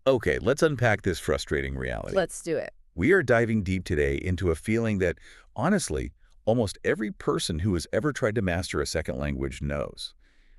Okay, let's unpack this frustrating reality. Let's do it. We are diving deep today into a feeling that, honestly, almost every person who has ever tried to master a second language knows,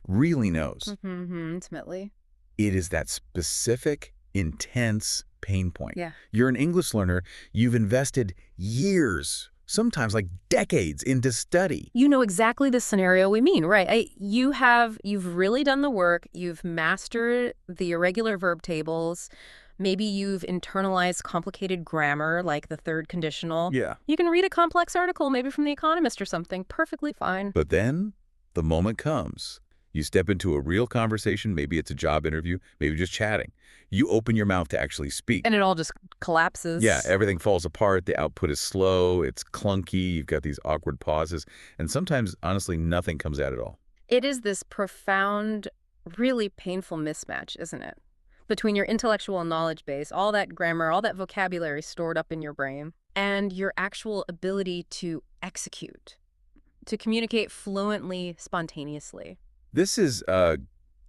really knows. Intimately. It is that specific, intense pain point. Yeah. You're an English learner, you've invested years, sometimes like decades, into study. You know exactly the scenario we mean, right? You've really done the work. You've mastered the irregular verb tables. Maybe you've internalized complicated grammar, like the third conditional. Yeah. You can read a complex article, maybe from The Economist or something. Perfectly fine. But then the moment comes. You step into a real conversation, maybe it's a job interview, maybe just chatting. You open your mouth to actually speak. And it all just collapses. Yeah, everything falls apart, the output is slow, it's clunky, you've got these awkward pauses, and sometimes, honestly, nothing comes out at all. It is this profound, really painful mismatch, isn't it? Between your intellectual knowledge base, all that grammar, all that vocabulary stored up in your brain, and your actual ability to execute, to communicate fluently, spontaneously. This is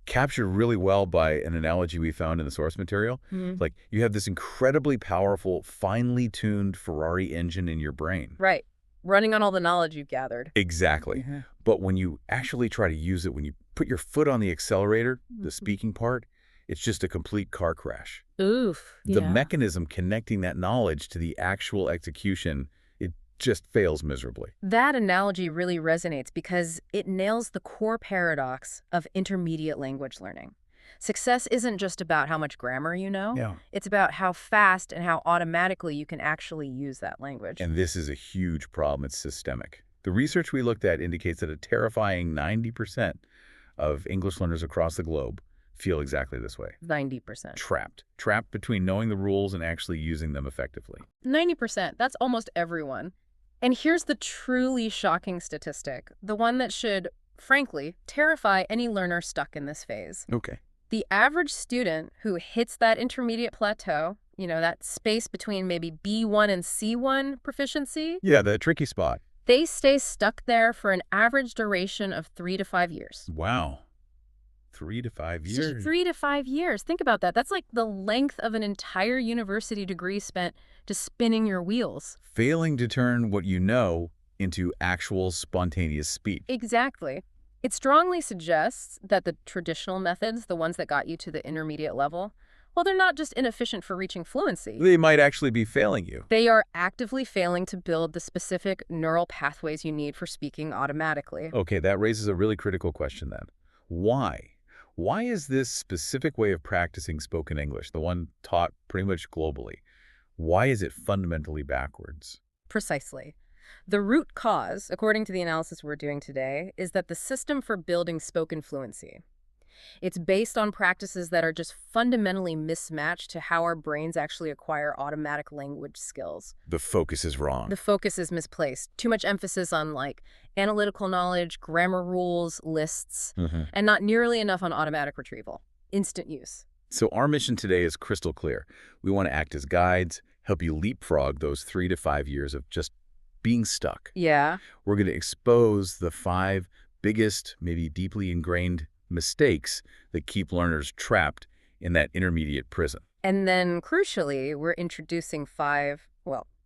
captured really well by an analogy we found in the source material. Like, you have this incredibly powerful, finely tuned Ferrari engine in your brain. Right. Running on all the knowledge you've gathered. Exactly. But when you actually try to use it, when you put your foot on the accelerator, the speaking part, it's just a complete car crash. Oof. The mechanism connecting that knowledge to the actual execution, it just fails miserably. That analogy really resonates because it nails the core paradox of intermediate language learning. Success isn't just about how much grammar you know. Yeah. It's about how fast and how automatically you can actually use that language. And this is a huge problem. It's systemic. The research we looked at indicates that a terrifying 90% of English learners across the globe feel exactly this way. 90%. Trapped between knowing the rules and actually using them effectively. 90%. That's almost everyone. And here's the truly shocking statistic, the one that should, frankly, terrify any learner stuck in this phase. Okay. The average student who hits that intermediate plateau, that space between maybe B1 and C1 proficiency, Yeah, the tricky spot. they stay stuck there for an average duration of 3 to 5 years. Wow. 3 to 5 years. 3 to 5 years. Think about that. That's like the length of an entire university degree spent just spinning your wheels. Failing to turn what you know into actual spontaneous speech. Exactly. It strongly suggests that the traditional methods, the ones that got you to the intermediate level, well, they're not just inefficient for reaching fluency. They might actually be failing you. They are actively failing to build the specific neural pathways you need for speaking automatically. Okay, that raises a really critical question then. Why? Why is this specific way of practicing spoken English, the one taught pretty much globally, why is it fundamentally backwards? Precisely. The root cause, according to the analysis we're doing today, is that the system for building spoken fluency, it's based on practices that are just fundamentally mismatched to how our brains actually acquire automatic language skills. The focus is wrong. The focus is misplaced. Too much emphasis on analytical knowledge, grammar rules, lists, and not nearly enough on automatic retrieval, instant use. So our mission today is crystal clear. We want to act as guides, help you leapfrog those 3 to 5 years of just being stuck. Yeah. We're going to expose the 5 biggest, maybe deeply ingrained mistakes that keep learners trapped in that intermediate prison. And then, crucially, we're introducing 5,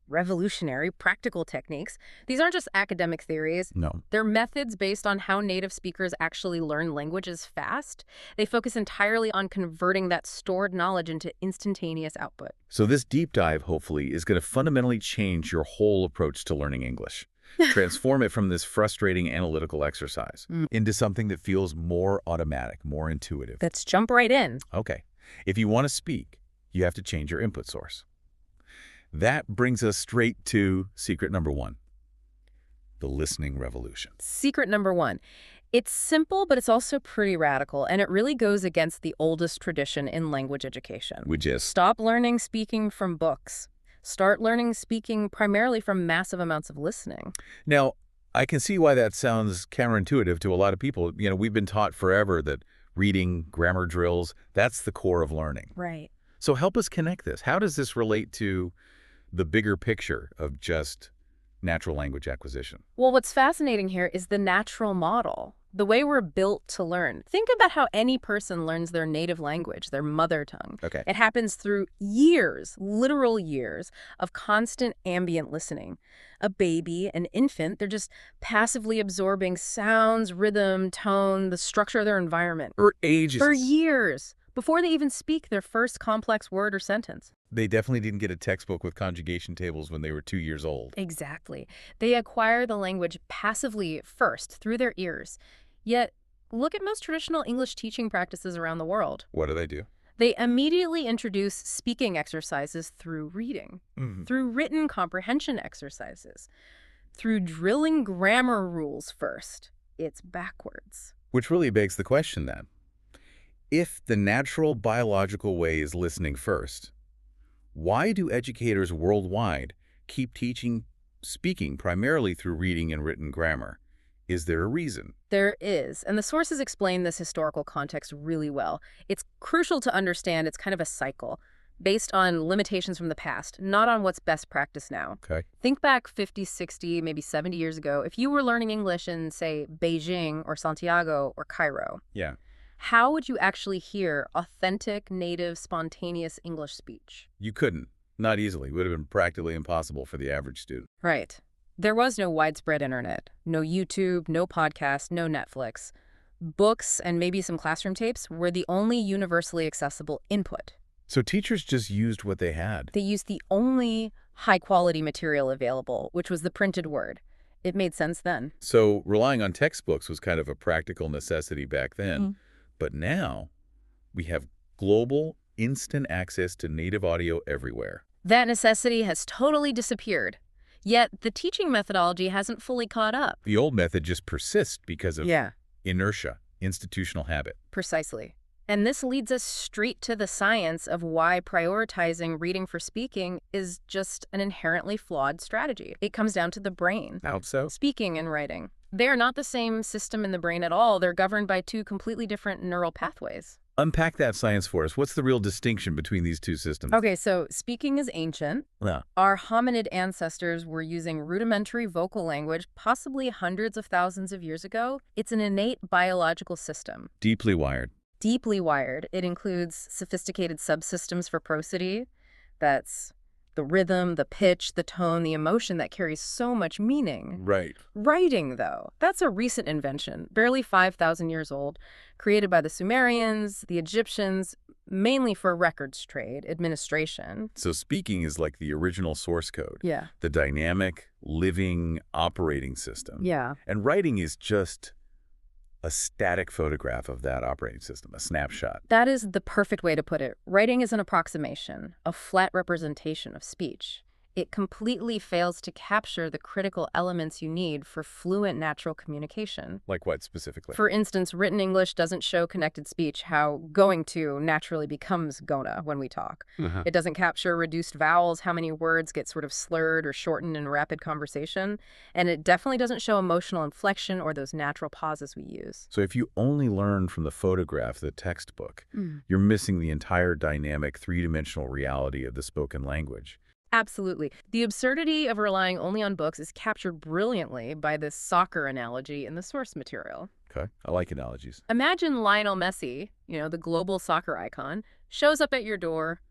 revolutionary practical techniques. These aren't just academic theories. No. They're methods based on how native speakers actually learn languages fast. They focus entirely on converting that stored knowledge into instantaneous output. So this deep dive, hopefully, is going to fundamentally change your whole approach to learning English. Transform it from this frustrating analytical exercise into something that feels more automatic, more intuitive. Let's jump right in. Okay. If you want to speak, you have to change your input source. That brings us straight to secret number 1, the listening revolution. Secret number 1. It's simple, but it's also pretty radical, and it really goes against the oldest tradition in language education. Which is? Stop learning speaking from books. Start learning speaking primarily from massive amounts of listening. Now, I can see why that sounds counterintuitive to a lot of people. We've been taught forever that reading, grammar drills, that's the core of learning. Right. So help us connect this. How does this relate to the bigger picture of just natural language acquisition? Well, what's fascinating here is the natural model. The way we're built to learn. Think about how any person learns their native language, their mother tongue. Okay. It happens through years, literal years, of constant ambient listening. A baby, an infant, they're just passively absorbing sounds, rhythm, tone, the structure of their environment. For ages. For years, before they even speak their first complex word or sentence. They definitely didn't get a textbook with conjugation tables when they were 2 years old. Exactly. They acquire the language passively first, through their ears. Yet, look at most traditional English teaching practices around the world. What do? They immediately introduce speaking exercises through reading, through written comprehension exercises, through drilling grammar rules first. It's backwards. Which really begs the question then. If the natural biological way is listening first, why do educators worldwide keep teaching speaking primarily through reading and written grammar? Is there a reason? There is, and the sources explain this historical context really well. It's crucial to understand it's kind of a cycle, based on limitations from the past, not on what's best practice now. Okay. Think back 50, 60, maybe 70 years ago. If you were learning English in, say, Beijing or Santiago or Cairo, Yeah. how would you actually hear authentic, native, spontaneous English speech? You couldn't. Not easily. It would have been practically impossible for the average student. Right. There was no widespread internet, no YouTube, no podcast, no Netflix. Books and maybe some classroom tapes were the only universally accessible input. So teachers just used what they had. They used the only high-quality material available, which was the printed word. It made sense then. So relying on textbooks was kind of a practical necessity back then. But now we have global, instant access to native audio everywhere. That necessity has totally disappeared. Yet the teaching methodology hasn't fully caught up. The old method just persists because of Yeah, inertia, institutional habit. precisely. And this leads us straight to the science of why prioritizing reading for speaking is just an inherently flawed strategy. It comes down to the brain. How so? Speaking and writing. They are not the same system in the brain at all. They're governed by two completely different neural pathways. Unpack that science for us. What's the real distinction between these two systems? Okay, so speaking is ancient. Yeah. Our hominid ancestors were using rudimentary vocal language possibly hundreds of thousands of years ago. It's an innate biological system. Deeply wired. Deeply wired. It includes sophisticated subsystems for prosody. That's the rhythm, the pitch, the tone, the emotion that carries so much meaning. Right. Writing, though, that's a recent invention, barely 5,000 years old, created by the Sumerians, the Egyptians, mainly for records trade, administration. So speaking is like the original source code. Yeah. The dynamic, living, operating system. Yeah. And writing is just a static photograph of that operating system, a snapshot. That is the perfect way to put it. Writing is an approximation, a flat representation of speech. It completely fails to capture the critical elements you need for fluent natural communication. Like what specifically? For instance, written English doesn't show connected speech, how going to naturally becomes gonna when we talk. It doesn't capture reduced vowels, how many words get sort of slurred or shortened in rapid conversation. And it definitely doesn't show emotional inflection or those natural pauses we use. So if you only learn from the photograph, the textbook, you're missing the entire dynamic, three-dimensional reality of the spoken language. Absolutely. The absurdity of relying only on books is captured brilliantly by this soccer analogy in the source material. Okay, I like analogies. Imagine Lionel Messi, the global soccer icon, shows up at your door,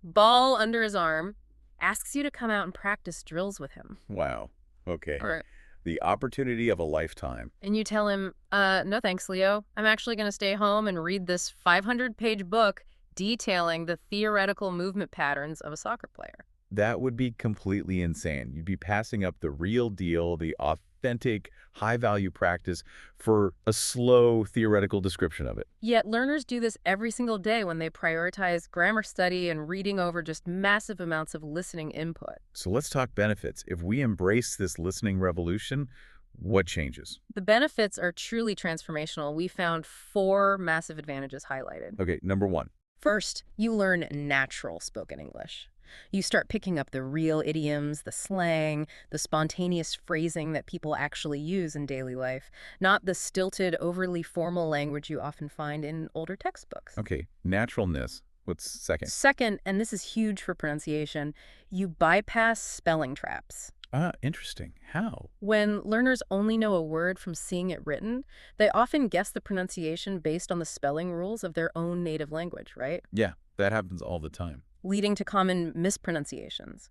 ball under his arm, asks you to come out and practice drills with him. Wow. Okay. Or, The opportunity of a lifetime. and you tell him, no thanks, Leo. I'm actually going to stay home and read this 500-page book detailing the theoretical movement patterns of a soccer player. That would be completely insane. You'd be passing up the real deal, the authentic, high-value practice for a slow theoretical description of it. Yet learners do this every single day when they prioritize grammar study and reading over just massive amounts of listening input. So let's talk benefits. If we embrace this listening revolution, what changes? The benefits are truly transformational. We found 4 massive advantages highlighted. Okay, number 1. First, you learn natural spoken English. You start picking up the real idioms, the slang, the spontaneous phrasing that people actually use in daily life, not the stilted, overly formal language you often find in older textbooks. Okay, naturalness. What's second? Second, and this is huge for pronunciation, you bypass spelling traps. Ah, interesting. How? When learners only know a word from seeing it written, they often guess the pronunciation based on the spelling rules of their own native language, right? Yeah, that happens all the time. Leading to common mispronunciations.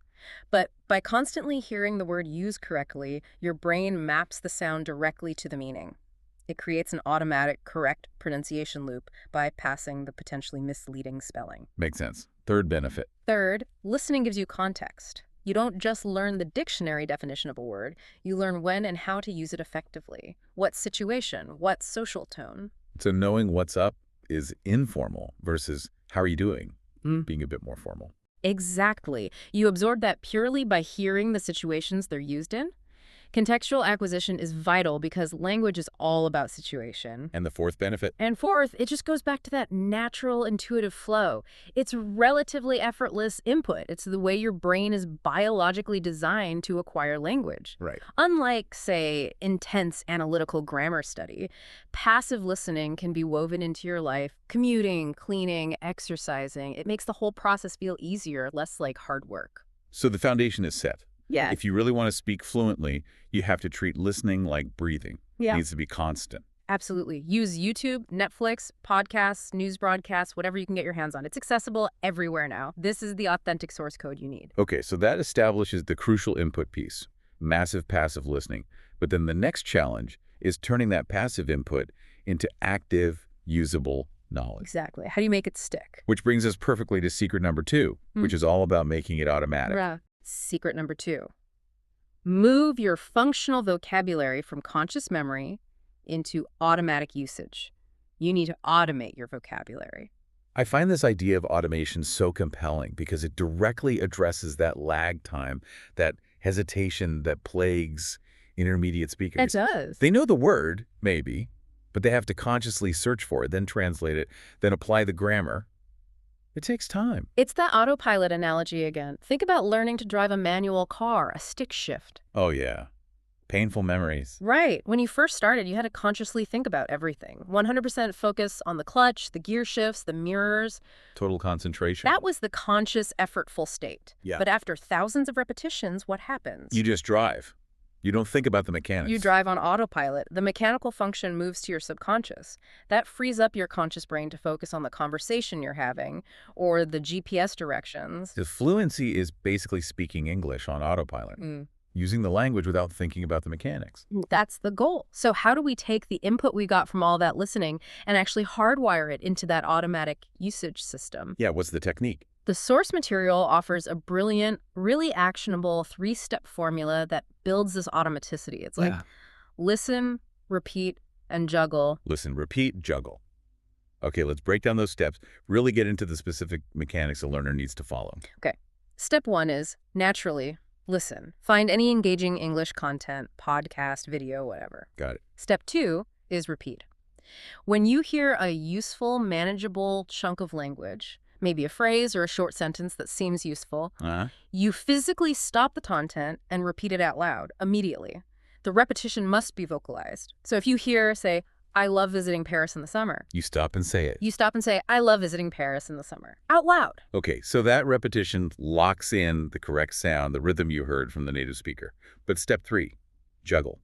But by constantly hearing the word used correctly, your brain maps the sound directly to the meaning. It creates an automatic correct pronunciation loop, bypassing the potentially misleading spelling. Makes sense. Third benefit. Third, listening gives you context. You don't just learn the dictionary definition of a word, you learn when and how to use it effectively. What situation, what social tone. So knowing what's up is informal versus how are you doing being a bit more formal. Exactly. You absorb that purely by hearing the situations they're used in. Contextual acquisition is vital because language is all about situation. And the fourth benefit? And fourth, it just goes back to that natural, intuitive flow. It's relatively effortless input. It's the way your brain is biologically designed to acquire language. Right. Unlike, say, intense analytical grammar study, passive listening can be woven into your life, commuting, cleaning, exercising. It makes the whole process feel easier, less like hard work. So the foundation is set. Yeah. If you really want to speak fluently, you have to treat listening like breathing. Yeah. It needs to be constant. Absolutely. Use YouTube, Netflix, podcasts, news broadcasts, whatever you can get your hands on. It's accessible everywhere now. This is the authentic source code you need. Okay, so that establishes the crucial input piece, massive passive listening. But then the next challenge is turning that passive input into active, usable knowledge. Exactly. How do you make it stick? Which brings us perfectly to secret number 2, which is all about making it automatic. Right. Secret number 2. Move your functional vocabulary from conscious memory into automatic usage. You need to automate your vocabulary. I find this idea of automation so compelling because it directly addresses that lag time, that hesitation that plagues intermediate speakers. It does. They know the word, maybe, but they have to consciously search for it, then translate it, then apply the grammar. It takes time. It's that autopilot analogy again. Think about learning to drive a manual car, a stick shift. Oh, yeah. Painful memories. Right. When you first started, you had to consciously think about everything. 100% focus on the clutch, the gear shifts, the mirrors. Total concentration. That was the conscious, effortful state. Yeah. But after thousands of repetitions, what happens? You just drive. You don't think about the mechanics. You drive on autopilot. The mechanical function moves to your subconscious. That frees up your conscious brain to focus on the conversation you're having or the GPS directions. The fluency is basically speaking English on autopilot, using the language without thinking about the mechanics. That's the goal. So how do we take the input we got from all that listening and actually hardwire it into that automatic usage system? Yeah, what's the technique? The source material offers a brilliant, really actionable 3-step formula that builds this automaticity. It's like listen, repeat, and juggle. Listen, repeat, juggle. Okay, let's break down those steps, really get into the specific mechanics a learner needs to follow. Okay. Step 1 is naturally listen. Find any engaging English content, podcast, video, whatever. Got it. Step 2 is repeat. When you hear a useful, manageable chunk of language, maybe a phrase or a short sentence that seems useful, you physically stop the content and repeat it out loud immediately. The repetition must be vocalized. So if you hear, say, I love visiting Paris in the summer. You stop and say it. You stop and say, I love visiting Paris in the summer. Out loud. Okay, so that repetition locks in the correct sound, the rhythm you heard from the native speaker. But step 3, juggle.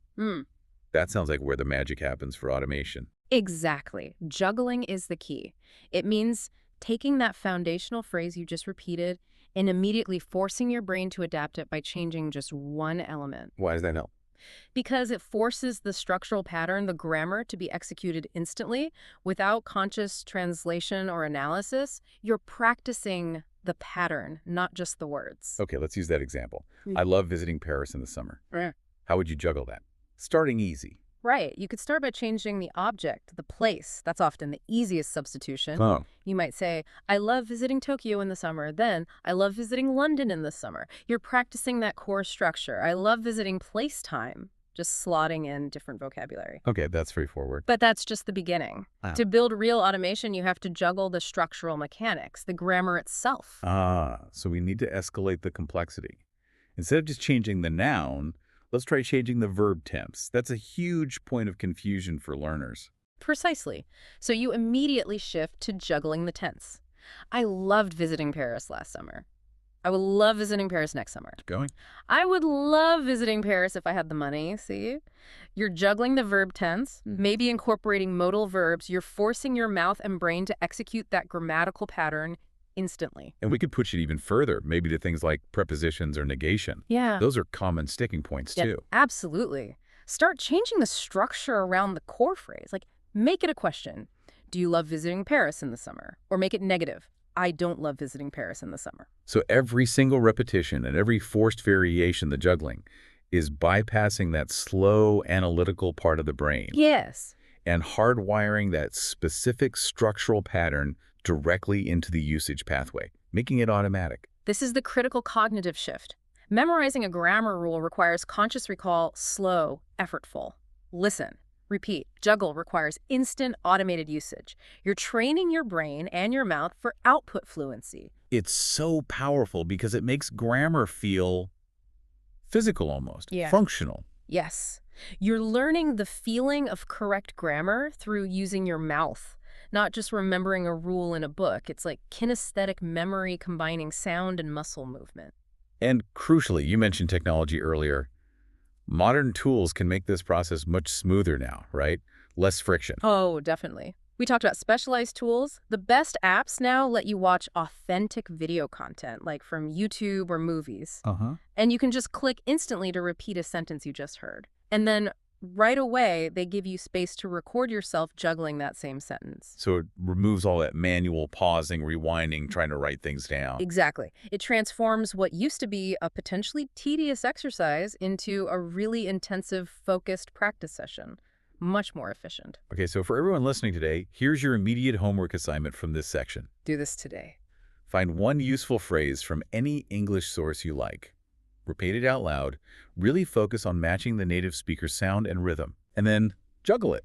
That sounds like where the magic happens for automation. Exactly. Juggling is the key. It means taking that foundational phrase you just repeated and immediately forcing your brain to adapt it by changing just one element. Why does that help? Because it forces the structural pattern, the grammar, to be executed instantly without conscious translation or analysis. You're practicing the pattern, not just the words. Okay, let's use that example. I love visiting Paris in the summer. How would you juggle that? Starting easy. Right. You could start by changing the object, the place. That's often the easiest substitution. Oh. You might say, I love visiting Tokyo in the summer. Then, I love visiting London in the summer. You're practicing that core structure. I love visiting place time. Just slotting in different vocabulary. Okay, that's straightforward. But that's just the beginning. Wow. To build real automation, you have to juggle the structural mechanics, the grammar itself. So we need to escalate the complexity. Instead of just changing the noun, let's try changing the verb tense. That's a huge point of confusion for learners. Precisely. So you immediately shift to juggling the tense. I loved visiting Paris last summer. I would love visiting Paris next summer. Going? I would love visiting Paris if I had the money, see? You're juggling the verb tense, maybe incorporating modal verbs. You're forcing your mouth and brain to execute that grammatical pattern instantly. And we could push it even further, maybe to things like prepositions or negation. Yeah. Those are common sticking points, Yeah, too. absolutely. Start changing the structure around the core phrase. Like, make it a question. Do you love visiting Paris in the summer? Or make it negative. I don't love visiting Paris in the summer. So every single repetition and every forced variation, the juggling, is bypassing that slow analytical part of the brain Yes. and hardwiring that specific structural pattern directly into the usage pathway, making it automatic. This is the critical cognitive shift. Memorizing a grammar rule requires conscious recall, slow, effortful. Listen, repeat. Juggle requires instant automated usage. You're training your brain and your mouth for output fluency. It's so powerful because it makes grammar feel physical almost, Yeah. functional. Yes. You're learning the feeling of correct grammar through using your mouth, not just remembering a rule in a book. It's like kinesthetic memory combining sound and muscle movement. And crucially, you mentioned technology earlier. Modern tools can make this process much smoother now, right? Less friction. Oh, definitely. We talked about specialized tools. The best apps now let you watch authentic video content, like from YouTube or movies. And you can just click instantly to repeat a sentence you just heard. And then right away, they give you space to record yourself juggling that same sentence. So it removes all that manual pausing, rewinding, trying to write things down. Exactly. It transforms what used to be a potentially tedious exercise into a really intensive, focused practice session. Much more efficient. Okay, so for everyone listening today, here's your immediate homework assignment from this section. Do this today. Find one useful phrase from any English source you like. Repeat it out loud. Really focus on matching the native speaker's sound and rhythm. And then juggle it.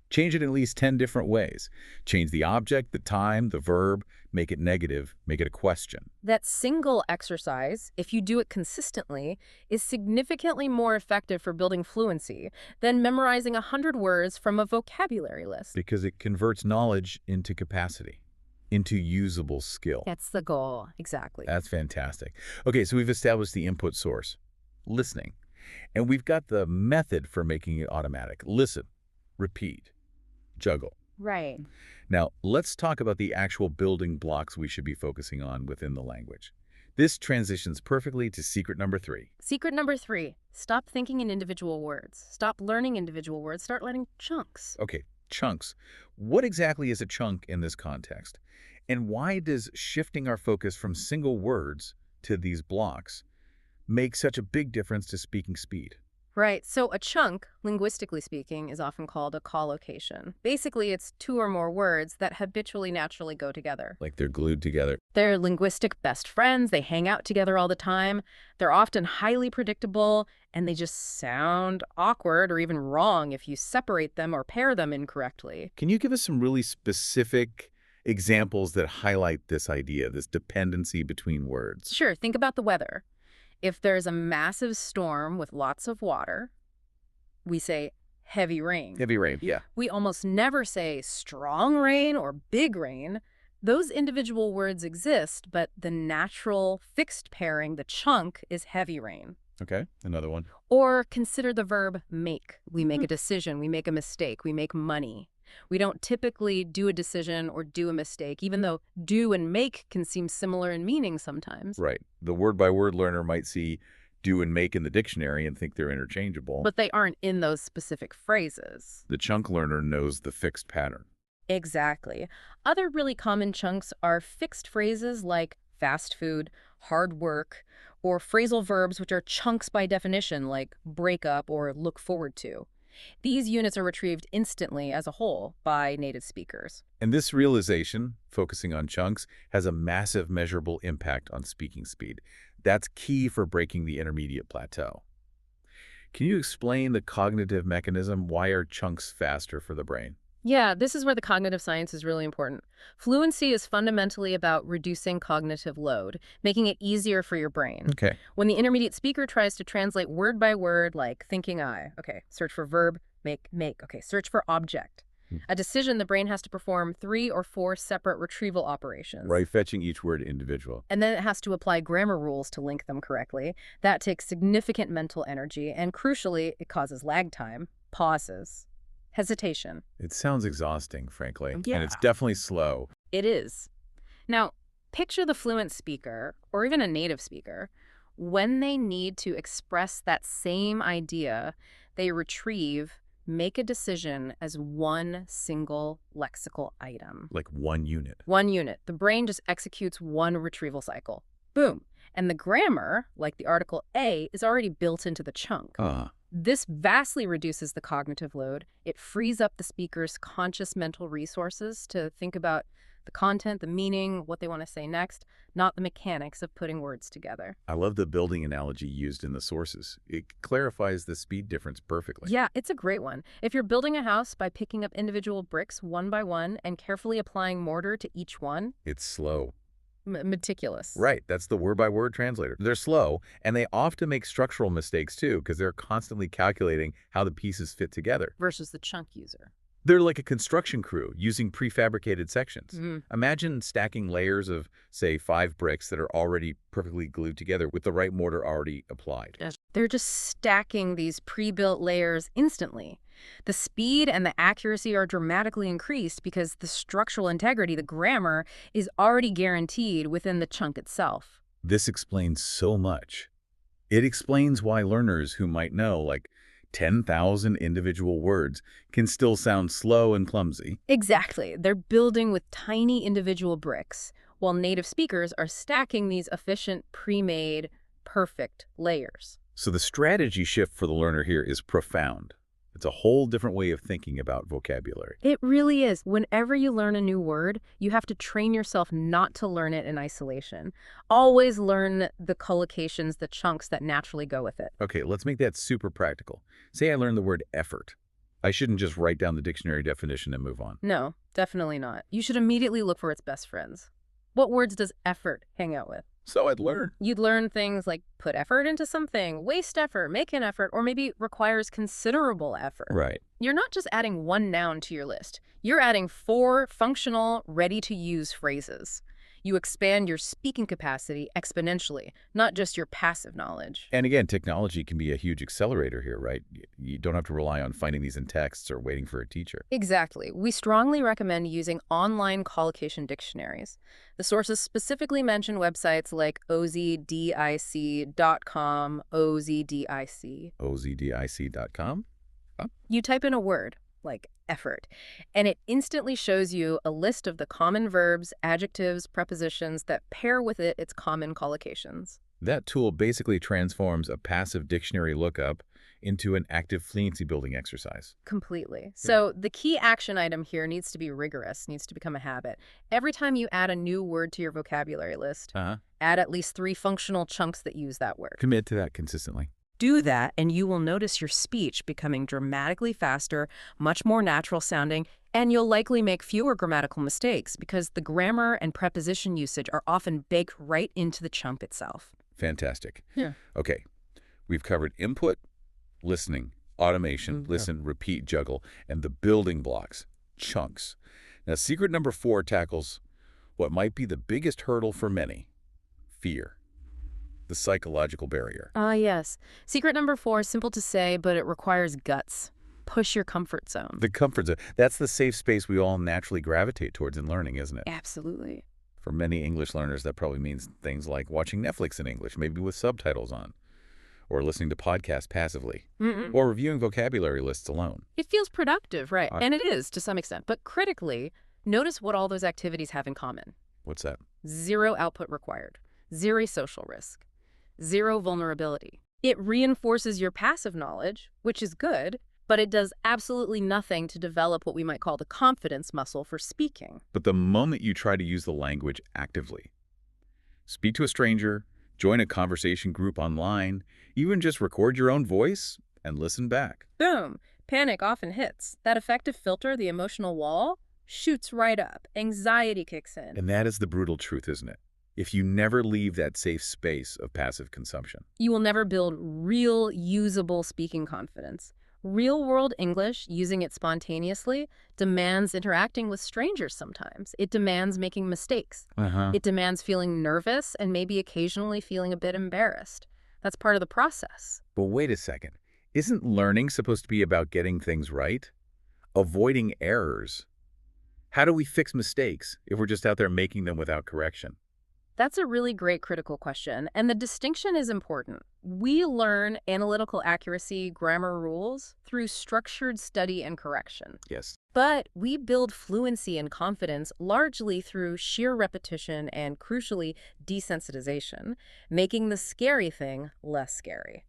Change it in at least 10 different ways. Change the object, the time, the verb, make it negative, make it a question. That single exercise, if you do it consistently, is significantly more effective for building fluency than memorizing 100 words from a vocabulary list. Because it converts knowledge into capacity, into usable skill. That's the goal, exactly. That's fantastic. Okay, so we've established the input source, listening. And we've got the method for making it automatic. Listen, repeat, juggle. Right. Now, let's talk about the actual building blocks we should be focusing on within the language. This transitions perfectly to secret number 3. Secret number 3, stop thinking in individual words. Stop learning individual words, start learning chunks. Okay, chunks. What exactly is a chunk in this context? And why does shifting our focus from single words to these blocks make such a big difference to speaking speed? Right, so a chunk, linguistically speaking, is often called a collocation. Basically, it's 2 or more words that habitually naturally go together. Like they're glued together. They're linguistic best friends, they hang out together all the time, they're often highly predictable, and they just sound awkward or even wrong if you separate them or pair them incorrectly. Can you give us some really specific examples that highlight this idea, this dependency between words? Sure, think about the weather. If there's a massive storm with lots of water, we say heavy rain. Heavy rain, yeah. We almost never say strong rain or big rain. Those individual words exist, but the natural fixed pairing, the chunk, is heavy rain. Okay, another one. Or consider the verb make. We make a decision, we make a mistake, we make money. We don't typically do a decision or do a mistake, even though do and make can seem similar in meaning sometimes. Right. The word-by-word learner might see do and make in the dictionary and think they're interchangeable. But they aren't in those specific phrases. The chunk learner knows the fixed pattern. Exactly. Other really common chunks are fixed phrases like fast food, hard work, or phrasal verbs which are chunks by definition like break up or look forward to. These units are retrieved instantly as a whole by native speakers. And this realization, focusing on chunks, has a massive measurable impact on speaking speed. That's key for breaking the intermediate plateau. Can you explain the cognitive mechanism? Why are chunks faster for the brain? Yeah, this is where the cognitive science is really important. Fluency is fundamentally about reducing cognitive load, making it easier for your brain. Okay. When the intermediate speaker tries to translate word by word, like thinking I, okay, search for verb, make, okay, search for object. A decision, the brain has to perform 3 or 4 separate retrieval operations. Right, fetching each word individual. And then it has to apply grammar rules to link them correctly. That takes significant mental energy, and crucially, it causes lag time, pauses, hesitation. It sounds exhausting, frankly. Yeah. And it's definitely slow. It is. Now, picture the fluent speaker, or even a native speaker. When they need to express that same idea, they retrieve, make a decision as one single lexical item. Like one unit. One unit. The brain just executes one retrieval cycle. Boom. And the grammar, like the article A, is already built into the chunk. This vastly reduces the cognitive load. It frees up the speaker's conscious mental resources to think about the content, the meaning, what they want to say next, not the mechanics of putting words together. I love the building analogy used in the sources. It clarifies the speed difference perfectly. Yeah, it's a great one. If you're building a house by picking up individual bricks one by one and carefully applying mortar to each one, It's slow. meticulous. Right, that's the word-by-word translator. They're slow, and they often make structural mistakes too, because they're constantly calculating how the pieces fit together. Versus the chunk user. They're like a construction crew using prefabricated sections. Mhm. Imagine stacking layers of, say, 5 bricks that are already perfectly glued together with the right mortar already applied. They're just stacking these pre-built layers instantly. The speed and the accuracy are dramatically increased because the structural integrity, the grammar, is already guaranteed within the chunk itself. This explains so much. It explains why learners who might know, like, 10,000 individual words can still sound slow and clumsy. Exactly. They're building with tiny individual bricks, while native speakers are stacking these efficient, pre-made, perfect layers. So the strategy shift for the learner here is profound. It's a whole different way of thinking about vocabulary. It really is. Whenever you learn a new word, you have to train yourself not to learn it in isolation. Always learn the collocations, the chunks that naturally go with it. Okay, let's make that super practical. Say I learned the word effort. I shouldn't just write down the dictionary definition and move on. No, definitely not. You should immediately look for its best friends. What words does effort hang out with? So I'd learn. You'd learn things like put effort into something, waste effort, make an effort, or maybe requires considerable effort. Right. You're not just adding one noun to your list. You're adding 4 functional, ready-to-use phrases. You expand your speaking capacity exponentially, not just your passive knowledge. And again, technology can be a huge accelerator here, right? You don't have to rely on finding these in texts or waiting for a teacher. Exactly. We strongly recommend using online collocation dictionaries. The sources specifically mention websites like ozdic.com, ozdic. ozdic.com? You type in a word, like effort, and it instantly shows you a list of the common verbs, adjectives, prepositions that pair with its common collocations. That tool basically transforms a passive dictionary lookup into an active fluency building exercise. Completely. So the key action item here needs to be rigorous, needs to become a habit. Every time you add a new word to your vocabulary list, add at least 3 functional chunks that use that word. Commit to that consistently. Do that, and you will notice your speech becoming dramatically faster, much more natural sounding, and you'll likely make fewer grammatical mistakes because the grammar and preposition usage are often baked right into the chunk itself. Fantastic. Yeah. Okay, we've covered input, listening, automation, listen, repeat, juggle, and the building blocks, chunks. Now, secret number 4 tackles what might be the biggest hurdle for many, fear. The psychological barrier. Yes. Secret number 4 is simple to say, but it requires guts. Push your comfort zone. The comfort zone. That's the safe space we all naturally gravitate towards in learning, isn't it? Absolutely. For many English learners, that probably means things like watching Netflix in English, maybe with subtitles on, or listening to podcasts passively, or reviewing vocabulary lists alone. It feels productive, right? And it is to some extent. But critically, notice what all those activities have in common. What's that? 0 output required. 0 social risk. 0 vulnerability. It reinforces your passive knowledge, which is good, but it does absolutely nothing to develop what we might call the confidence muscle for speaking. But the moment you try to use the language actively, speak to a stranger, join a conversation group online, even just record your own voice and listen back. Boom! Panic often hits. That affective filter, the emotional wall, shoots right up. Anxiety kicks in. And that is the brutal truth, isn't it? If you never leave that safe space of passive consumption. You will never build real, usable speaking confidence. Real-world English, using it spontaneously, demands interacting with strangers sometimes. It demands making mistakes. Uh-huh. It demands feeling nervous and maybe occasionally feeling a bit embarrassed. That's part of the process. But wait a second. Isn't learning supposed to be about getting things right? Avoiding errors? How do we fix mistakes if we're just out there making them without correction? That's a really great critical question, and the distinction is important. We learn analytical accuracy, grammar rules, through structured study and correction. Yes. But we build fluency and confidence largely through sheer repetition and, crucially, desensitization, making the scary thing less scary.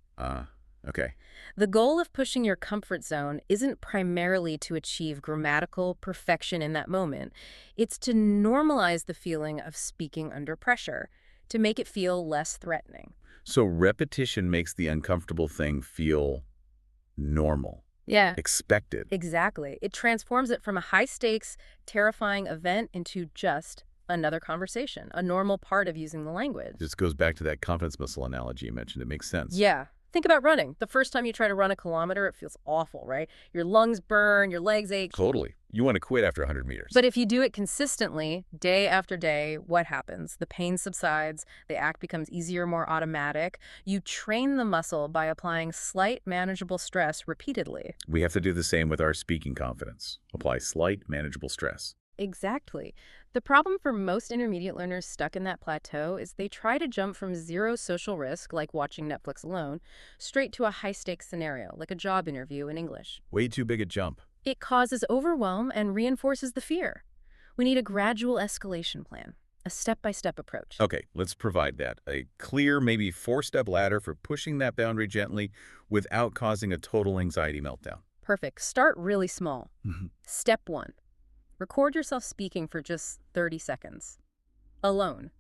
Okay. The goal of pushing your comfort zone isn't primarily to achieve grammatical perfection in that moment. It's to normalize the feeling of speaking under pressure, to make it feel less threatening. So repetition makes the uncomfortable thing feel normal, Yeah, expected. exactly. It transforms it from a high-stakes, terrifying event into just another conversation, a normal part of using the language. This goes back to that confidence muscle analogy you mentioned. It makes sense. Yeah. Think about running. The first time you try to run a kilometer, it feels awful, right? Your lungs burn, your legs ache. Totally. You want to quit after 100 meters. But if you do it consistently, day after day, what happens? The pain subsides, the act becomes easier, more automatic. You train the muscle by applying slight, manageable stress repeatedly. We have to do the same with our speaking confidence. Apply slight, manageable stress. Exactly. The problem for most intermediate learners stuck in that plateau is they try to jump from zero social risk, like watching Netflix alone, straight to a high-stakes scenario, like a job interview in English. Way too big a jump. It causes overwhelm and reinforces the fear. We need a gradual escalation plan, a step-by-step approach. Okay, let's provide that. A clear, maybe 4-step ladder for pushing that boundary gently without causing a total anxiety meltdown. Perfect. Start really small. Step 1. Record yourself speaking for just 30 seconds. Alone.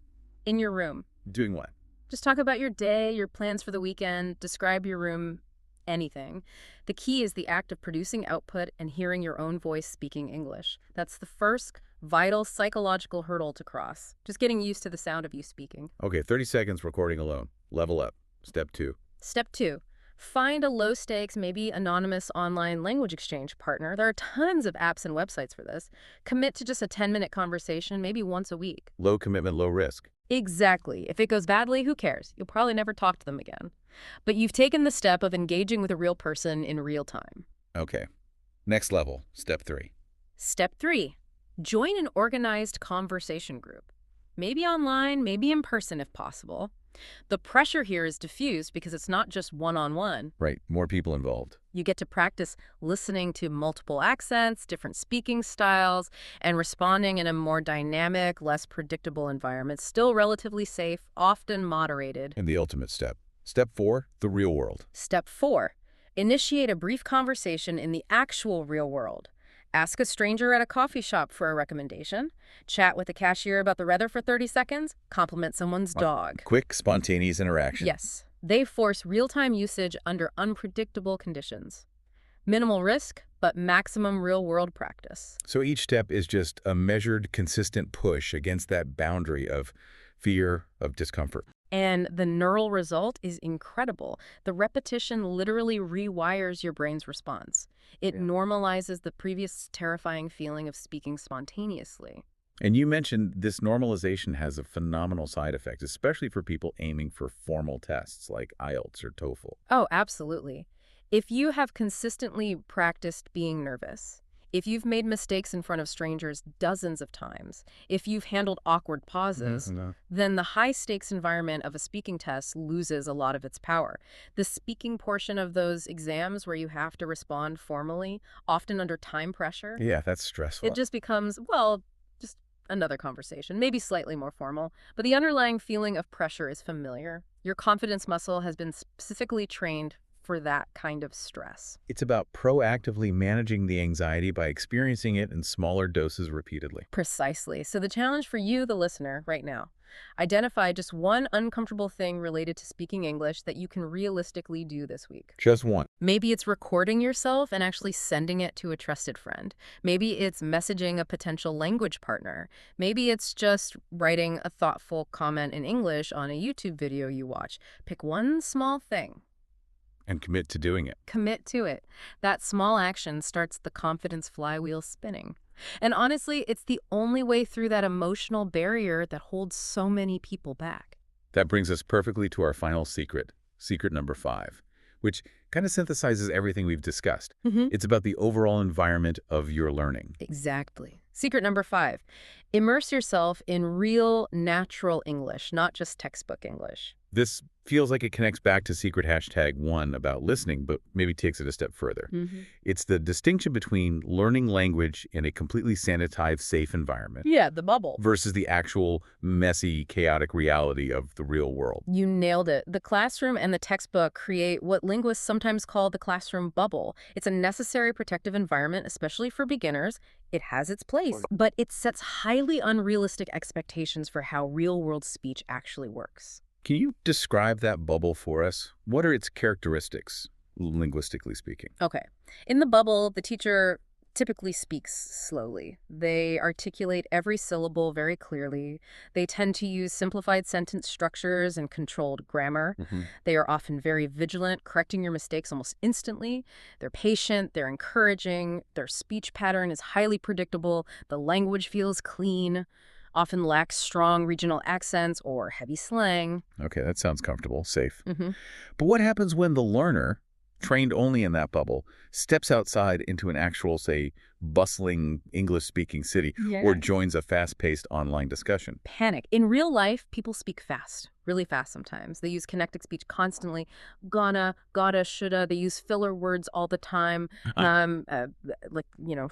In your room. Doing what? Just talk about your day, your plans for the weekend, describe your room, anything. The key is the act of producing output and hearing your own voice speaking English. That's the first vital psychological hurdle to cross. Just getting used to the sound of you speaking. Okay, 30 seconds recording alone. Level up. Step 2. Step 2. Find a low-stakes, maybe anonymous online language exchange partner. There are tons of apps and websites for this. Commit to just a 10-minute conversation, maybe once a week. Low commitment, low risk. Exactly. If it goes badly, who cares? You'll probably never talk to them again. But you've taken the step of engaging with a real person in real time. Okay. Next level. Step 3. Step 3. Join an organized conversation group. Maybe online, maybe in person if possible. The pressure here is diffused because it's not just one-on-one. Right. More people involved. You get to practice listening to multiple accents, different speaking styles, and responding in a more dynamic, less predictable environment, still relatively safe, often moderated. And the ultimate step. Step 4, the real world. Step 4. Initiate a brief conversation in the actual real world. Ask a stranger at a coffee shop for a recommendation. Chat with the cashier about the weather for 30 seconds. Compliment someone's dog. Quick, spontaneous interaction. Yes. They force real-time usage under unpredictable conditions. Minimal risk, but maximum real-world practice. So each step is just a measured, consistent push against that boundary of fear, of discomfort. And the neural result is incredible. The repetition literally rewires your brain's response. It normalizes the previous terrifying feeling of speaking spontaneously. And you mentioned this normalization has a phenomenal side effect, especially for people aiming for formal tests like IELTS or TOEFL. Oh, absolutely. If you have consistently practiced being nervous, if you've made mistakes in front of strangers dozens of times, if you've handled awkward pauses, then the high-stakes environment of a speaking test loses a lot of its power. The speaking portion of those exams where you have to respond formally, often under time pressure, Yeah, that's stressful. it just becomes, well, just another conversation, maybe slightly more formal, but the underlying feeling of pressure is familiar. Your confidence muscle has been specifically trained for that kind of stress. It's about proactively managing the anxiety by experiencing it in smaller doses repeatedly. Precisely. So the challenge for you, the listener, right now, identify just one uncomfortable thing related to speaking English that you can realistically do this week. Just one. Maybe it's recording yourself and actually sending it to a trusted friend. Maybe it's messaging a potential language partner. Maybe it's just writing a thoughtful comment in English on a YouTube video you watch. Pick one small thing. And commit to doing it. Commit to it. That small action starts the confidence flywheel spinning. And honestly, it's the only way through that emotional barrier that holds so many people back. That brings us perfectly to our final secret, secret number 5, which kind of synthesizes everything we've discussed. It's about the overall environment of your learning. Exactly. Secret number 5, immerse yourself in real, natural English, not just textbook English. This feels like it connects back to secret hashtag 1 about listening, but maybe takes it a step further. It's the distinction between learning language in a completely sanitized, safe environment Yeah, the bubble. versus the actual messy, chaotic reality of the real world. You nailed it. The classroom and the textbook create what linguists sometimes call the classroom bubble. It's a necessary protective environment, especially for beginners. It has its place, but it sets highly unrealistic expectations for how real-world speech actually works. Can you describe that bubble for us? What are its characteristics, linguistically speaking? Okay. In the bubble, the teacher typically speaks slowly. They articulate every syllable very clearly. They tend to use simplified sentence structures and controlled grammar. They are often very vigilant, correcting your mistakes almost instantly. They're patient, they're encouraging, their speech pattern is highly predictable, the language feels clean, often lacks strong regional accents or heavy slang. Okay, that sounds comfortable, safe. But what happens when the learner, trained only in that bubble, steps outside into an actual, say, bustling English-speaking city or joins a fast-paced online discussion? Panic. In real life, people speak fast, really fast sometimes. They use connected speech constantly. Gonna, gotta, shoulda. They use filler words all the time.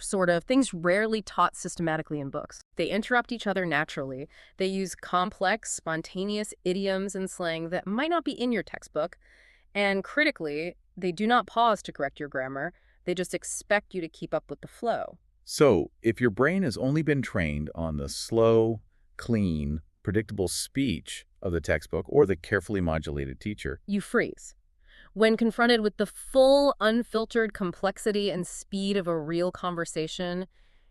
Sort of. Things rarely taught systematically in books. They interrupt each other naturally. They use complex, spontaneous idioms and slang that might not be in your textbook. And critically, they do not pause to correct your grammar. They just expect you to keep up with the flow. So, if your brain has only been trained on the slow, clean, predictable speech of the textbook or the carefully modulated teacher, you freeze. When confronted with the full, unfiltered complexity and speed of a real conversation,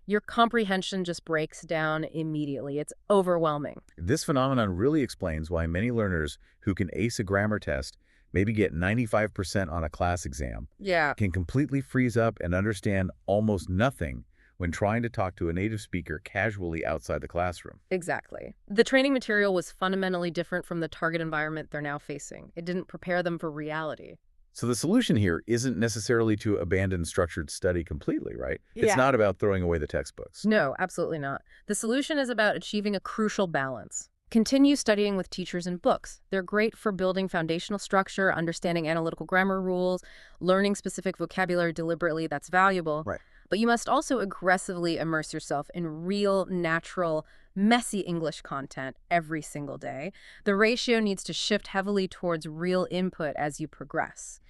your comprehension just breaks down immediately. It's overwhelming. this phenomenon really explains why many learners who can ace a grammar test, maybe get 95% on a class exam, Yeah. can completely freeze up and understand almost nothing when trying to talk to a native speaker casually outside the classroom. Exactly. The training material was fundamentally different from the target environment they're now facing. It didn't prepare them for reality. So the solution here isn't necessarily to abandon structured study completely, right? It's not about throwing away the textbooks. No, absolutely not. The solution is about achieving a crucial balance. Continue studying with teachers and books. They're great for building foundational structure, understanding analytical grammar rules, learning specific vocabulary deliberately. That's valuable. Right. But you must also aggressively immerse yourself in real, natural, messy English content every single day. The ratio needs to shift heavily towards real input as you progress.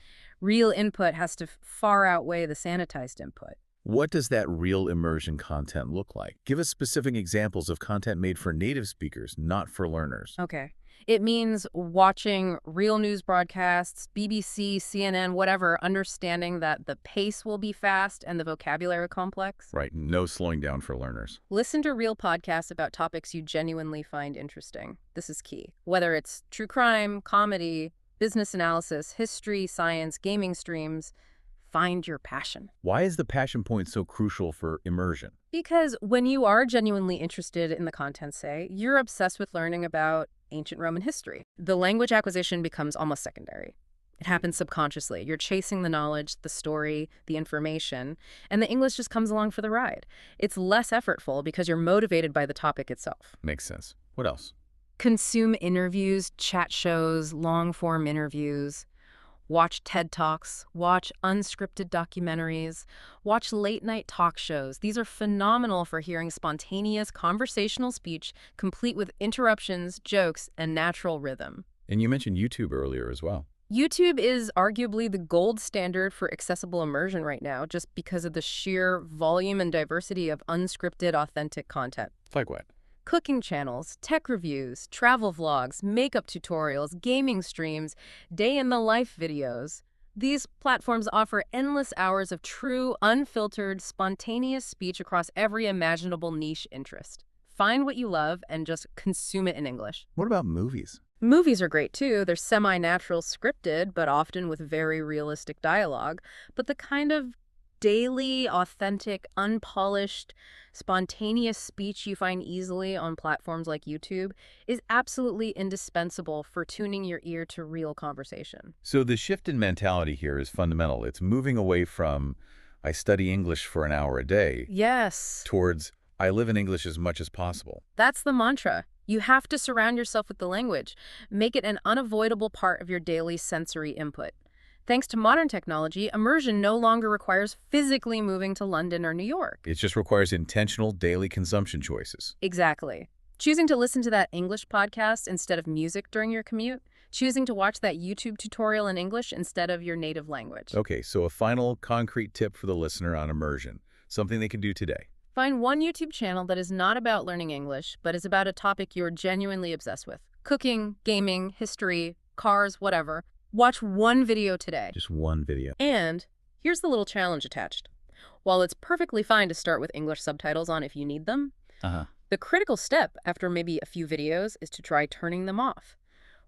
Real input has to far outweigh the sanitized input. What does that real immersion content look like? Give us specific examples of content made for native speakers, not for learners. Okay. It means watching real news broadcasts, BBC, CNN, whatever, understanding that the pace will be fast and the vocabulary complex. Right, no slowing down for learners. Listen to real podcasts about topics you genuinely find interesting. This is key. Whether it's true crime, comedy, business analysis, history, science, gaming streams, find your passion. Why is the passion point so crucial for immersion? Because when you are genuinely interested in the content, say, you're obsessed with learning about ancient Roman history. The language acquisition becomes almost secondary. It happens subconsciously. You're chasing the knowledge, the story, the information, and the English just comes along for the ride. It's less effortful because you're motivated by the topic itself. Makes sense. What else? Consume interviews, chat shows, long-form interviews. Watch TED Talks, watch unscripted documentaries, watch late-night talk shows. These are phenomenal for hearing spontaneous conversational speech, complete with interruptions, jokes, and natural rhythm. And you mentioned YouTube earlier as well. YouTube is arguably the gold standard for accessible immersion right now, just because of the sheer volume and diversity of unscripted, authentic content. Like what? Cooking channels, tech reviews, travel vlogs, makeup tutorials, gaming streams, day-in-the-life videos. These platforms offer endless hours of true, unfiltered, spontaneous speech across every imaginable niche interest. Find what you love and just consume it in English. What about movies? Movies are great too. They're semi-natural, scripted, but often with very realistic dialogue. But the kind of daily, authentic, unpolished, spontaneous speech you find easily on platforms like YouTube is absolutely indispensable for tuning your ear to real conversation. So the shift in mentality here is fundamental. It's moving away from, I study English for an hour a day, Yes, towards, I live in English as much as possible. that's the mantra. You have to surround yourself with the language. Make it an unavoidable part of your daily sensory input. Thanks to modern technology, immersion no longer requires physically moving to London or New York. It just requires intentional daily consumption choices. Exactly. Choosing to listen to that English podcast instead of music during your commute, choosing to watch that YouTube tutorial in English instead of your native language. Okay, so a final concrete tip for the listener on immersion, something they can do today. Find one YouTube channel that is not about learning English, but is about a topic you're genuinely obsessed with. Cooking, gaming, history, cars, whatever. Watch one video today. Just one video. And here's the little challenge attached. While it's perfectly fine to start with English subtitles on if you need them, Uh-huh. the critical step after maybe a few videos is to try turning them off.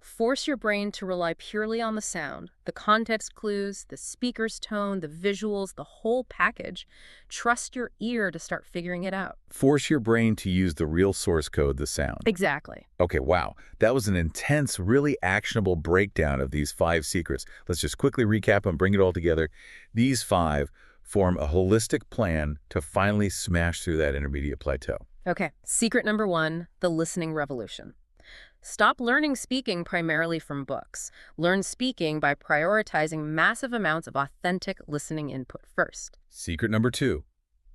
Force your brain to rely purely on the sound, the context clues, the speaker's tone, the visuals, the whole package. Trust your ear to start figuring it out. Force your brain to use the real source code, the sound. Exactly. Okay, wow. That was an intense, really actionable breakdown of these 5 secrets. Let's just quickly recap and bring it all together. These 5 form a holistic plan to finally smash through that intermediate plateau. Okay. Secret number 1, the listening revolution. Stop learning speaking primarily from books. Learn speaking by prioritizing massive amounts of authentic listening input first. Secret number 2,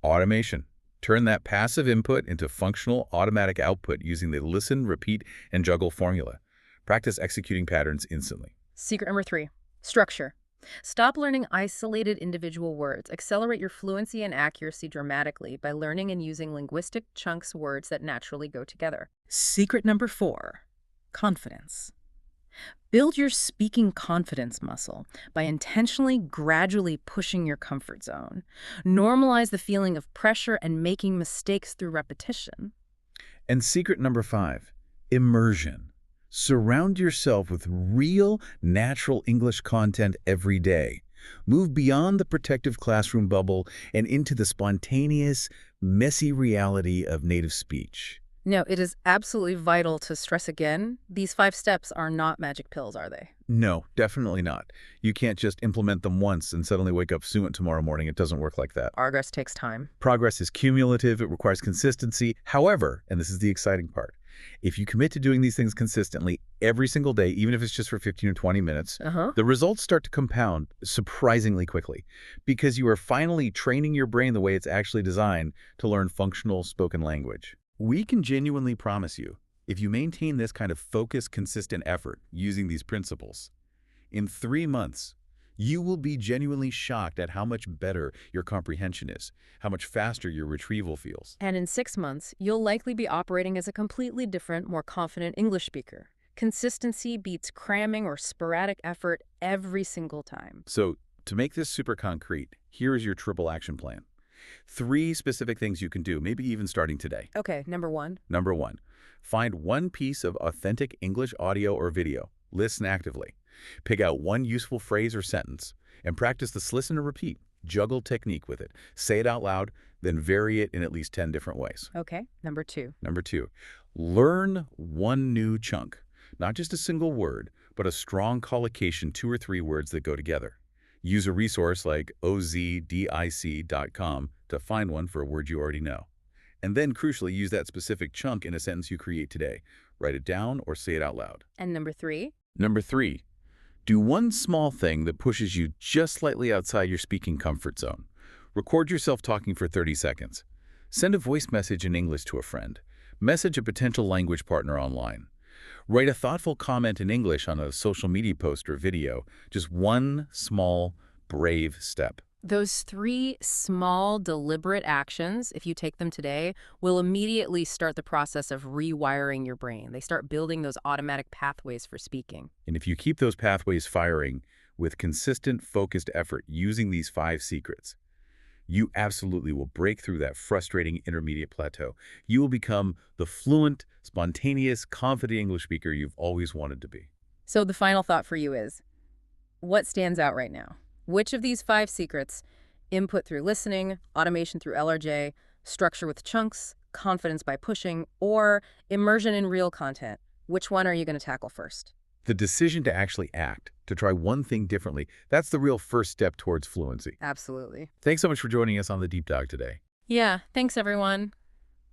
automation. Turn that passive input into functional, automatic output using the listen, repeat, and juggle formula. Practice executing patterns instantly. Secret number 3, structure. Stop learning isolated individual words. Accelerate your fluency and accuracy dramatically by learning and using linguistic chunks words that naturally go together. Secret number 4, confidence. Build your speaking confidence muscle by intentionally, gradually pushing your comfort zone. Normalize the feeling of pressure and making mistakes through repetition. And secret number 5, immersion. Surround yourself with real, natural English content every day. Move beyond the protective classroom bubble and into the spontaneous, messy reality of native speech. No, it is absolutely vital to stress again, these 5 steps are not magic pills, are they? No, definitely not. You can't just implement them once and suddenly wake up fluent tomorrow morning. It doesn't work like that. Progress takes time. Progress is cumulative. It requires consistency. However, and this is the exciting part, if you commit to doing these things consistently every single day, even if it's just for 15 or 20 minutes, the results start to compound surprisingly quickly because you are finally training your brain the way it's actually designed to learn functional spoken language. We can genuinely promise you, if you maintain this kind of focused, consistent effort using these principles, in 3 months, you will be genuinely shocked at how much better your comprehension is, how much faster your retrieval feels. And in 6 months, you'll likely be operating as a completely different, more confident English speaker. Consistency beats cramming or sporadic effort every single time. So, to make this super concrete, here is your triple action plan. 3 specific things you can do, maybe even starting today. Okay, number 1. Number 1, find one piece of authentic English audio or video. Listen actively. Pick out one useful phrase or sentence and practice this listen and repeat, juggle technique with it. Say it out loud, then vary it in at least 10 different ways. Okay, number 2. Number 2, learn one new chunk. Not just a single word, but a strong collocation, 2 or 3 words that go together. Use a resource like ozdic.com to find one for a word you already know. And then, crucially, use that specific chunk in a sentence you create today. Write it down or say it out loud. And number 3? Number 3, do one small thing that pushes you just slightly outside your speaking comfort zone. Record yourself talking for 30 seconds. Send a voice message in English to a friend. Message a potential language partner online. Write a thoughtful comment in English on a social media post or video. Just one small, brave step. Those 3 small, deliberate actions, if you take them today, will immediately start the process of rewiring your brain. They start building those automatic pathways for speaking. And if you keep those pathways firing with consistent, focused effort using these 5 secrets, you absolutely will break through that frustrating intermediate plateau. You will become the fluent, spontaneous, confident English speaker you've always wanted to be. So the final thought for you is, what stands out right now? Which of these 5 secrets, input through listening, automation through LRJ, structure with chunks, confidence by pushing, or immersion in real content, which one are you going to tackle first? The decision to actually act, to try one thing differently, that's the real first step towards fluency. Absolutely. Thanks so much for joining us on the Deep Dive today. Yeah, thanks everyone.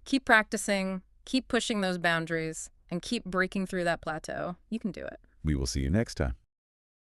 Keep practicing, keep pushing those boundaries, and keep breaking through that plateau. You can do it. We will see you next time.